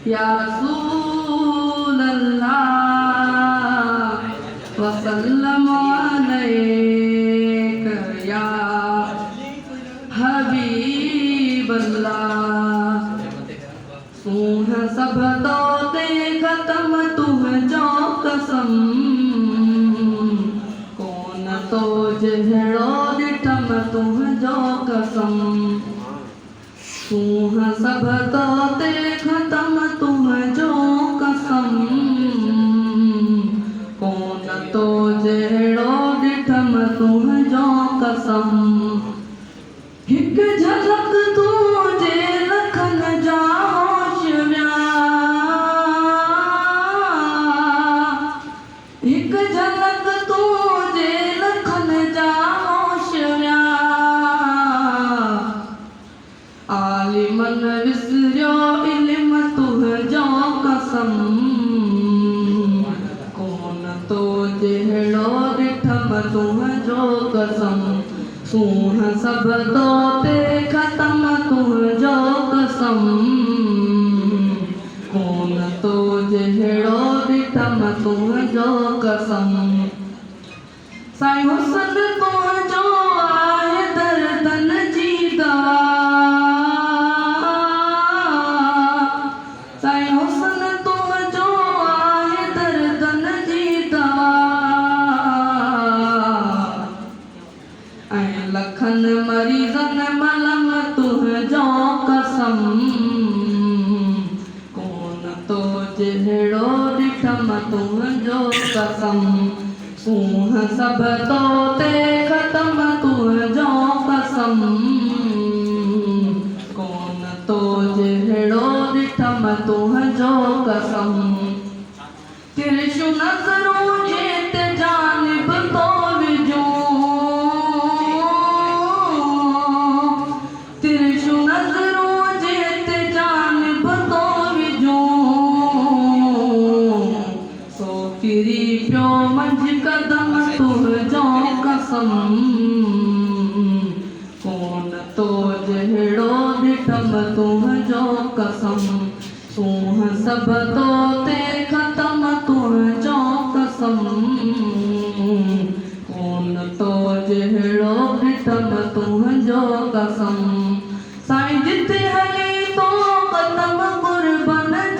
या रसूल अल्लाह वसल्लम अलैका या हबीब अल्लाह। सूह सब तो ते खत्म तुह जो कसम, कौन तो जहड़ो दिठम तुह जो कसम। सूह सब तो ते खत्म तुह जो कसम, कौन तो जहड़ो दिठम तुह जो कसम। हिक झलक तुझे लखन जा होश व्या, हिक झलक तुझे लखन जा होश व्या। आलिमन विसरियो इल्म तुह जो कसम, कौन तो जहड़ो दिठम तुह जो कसम। सूह सब तो ते खत्म तुह जो कसम, कौन तो जहड़ो दिठम तुह जो कसम। साईं हुसन तुह जो आहे दर्दन जी दवा, साईं हुसन तुह जो आहे दर्दन जी दवा। ऐं लखन मरीज़न मलम तुह जो कसम, कौन तो जहड़ो दिठम तुह जो कसम। सूह सब तो ते खत्म तुह जो कसम, कौन तो जहड़ो दिठम तुह जो कसम। तिरछू नज़रों जे ते जानिब तो विझूं, तिरछू नज़रों जे ते जानिब तो विझूं। सो किरी पियो मंझ कदम तुह जो कसम, कौन तो जहड़ो दिठम तुह जो कसम। सूह सब तो